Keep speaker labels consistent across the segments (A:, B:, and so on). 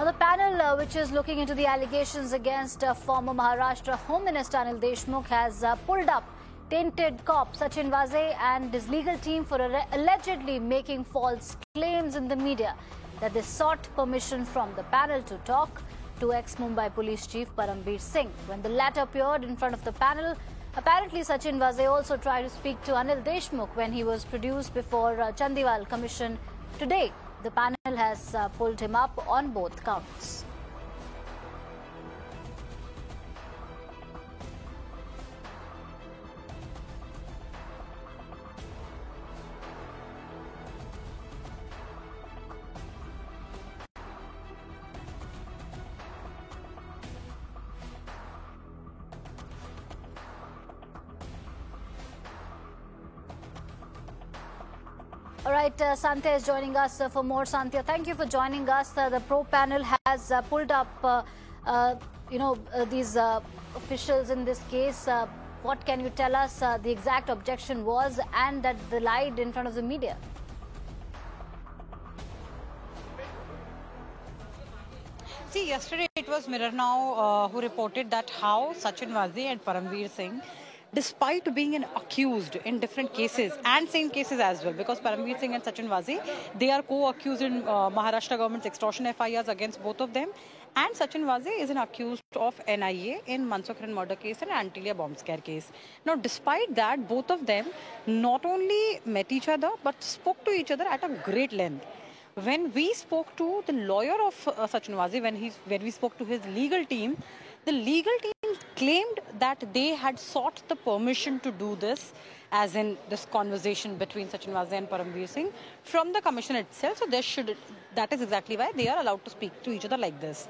A: the panel which is looking into the allegations against former Maharashtra Home Minister Anil Deshmukh has pulled up tainted cop Sachin Waze and his legal team for allegedly making false claims in the media that they sought permission from the panel to talk to ex-Mumbai Police Chief Paramveer Singh. When the latter appeared in front of the panel, apparently Sachin Waze also tried to speak to Anil Deshmukh when he was produced before Chandiwal Commission today. The panel has pulled him up on both counts. All right, Santya is joining us for more. Santya, thank you for joining us. The pro panel has pulled up, these officials in this case. What can you tell us the exact objection was and that they lied in front of the media?
B: See, yesterday it was Mirror Now who reported that how Sachin Waze and Paramveer Singh, despite being accused in different cases and same cases as well, because Paramveer Singh and Sachin Waze, they are co-accused in Maharashtra government's extortion FIRs against both of them, and Sachin Waze is an accused of NIA in Mansukh Hiren murder case and Antilia bomb scare case. Now, despite that, both of them not only met each other but spoke to each other at a great length. When we spoke to the lawyer of Sachin Waze, when we spoke to his legal team, the legal team claimed that they had sought the permission to do this, as in this conversation between Sachin Waze and Paramveer Singh, from the commission itself. So that is exactly why they are allowed to speak to each other like this.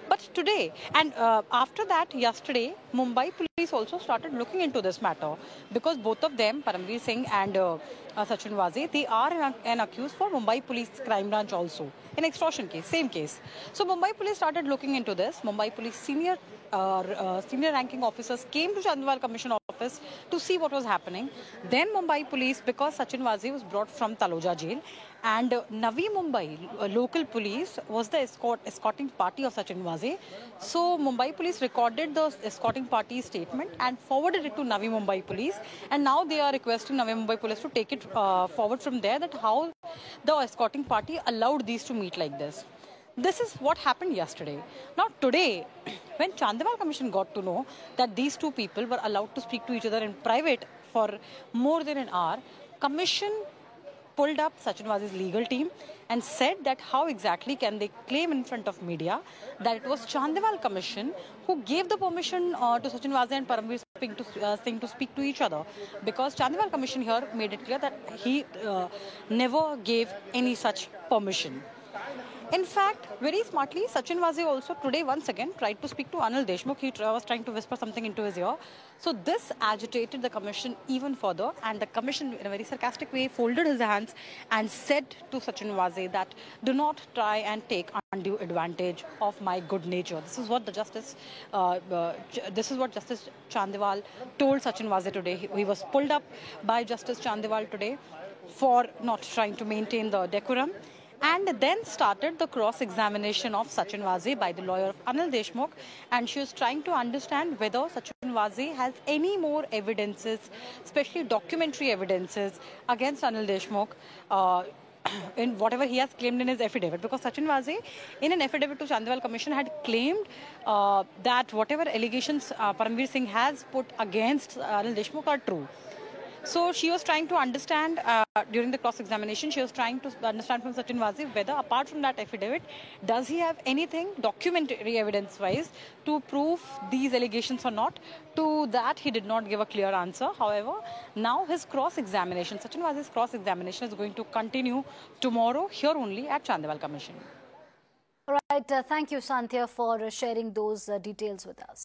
B: But today, and after that, yesterday, Mumbai police also started looking into this matter, because both of them, Paramveer Singh and Sachin Waze, they are an accused for Mumbai police crime branch also, an extortion case, same case. So Mumbai police started looking into this. Mumbai police senior ranking officers came to Chandiwal Commission office to see what was happening. Then Mumbai police, because Sachin Waze was brought from Taloja jail, and Navi Mumbai local police was the escorting party of Sachin Waze. So Mumbai police recorded the escorting party's statement and forwarded it to Navi Mumbai police, and now they are requesting Navi Mumbai police to take it forward from there, that how the escorting party allowed these to meet like this. This is what happened yesterday. Now today, when Chandiwal Commission got to know that these two people were allowed to speak to each other in private for more than an hour, Commission pulled up Sachin Waze's legal team and said that how exactly can they claim in front of media that it was Chandiwal Commission who gave the permission to Sachin Waze and Paramveer Singh to speak to each other, because Chandiwal Commission here made it clear that he never gave any such permission. In fact, very smartly, Sachin Waze also today once again tried to speak to Anil Deshmukh. He was trying to whisper something into his ear. So this agitated the commission even further, and the commission in a very sarcastic way folded his hands and said to Sachin Waze that do not try and take undue advantage of my good nature. This is what the Justice Chandiwal told Sachin Waze today. He was pulled up by Justice Chandiwal today for not trying to maintain the decorum. And then started the cross-examination of Sachin Waze by the lawyer of Anil Deshmukh, and she was trying to understand whether Sachin Waze has any more evidences, especially documentary evidences, against Anil Deshmukh in whatever he has claimed in his affidavit. Because Sachin Waze, in an affidavit to Chandiwal Commission, had claimed that whatever allegations Paramveer Singh has put against Anil Deshmukh are true. So she was trying to understand, during the cross-examination, she was trying to understand from Sachin Waze whether, apart from that affidavit, does he have anything documentary evidence-wise to prove these allegations or not. To that, he did not give a clear answer. However, now his cross-examination, Sachin Waze's cross-examination, is going to continue tomorrow here only at Chandiwal Commission.
A: All right, thank you, Santya, for sharing those details with us.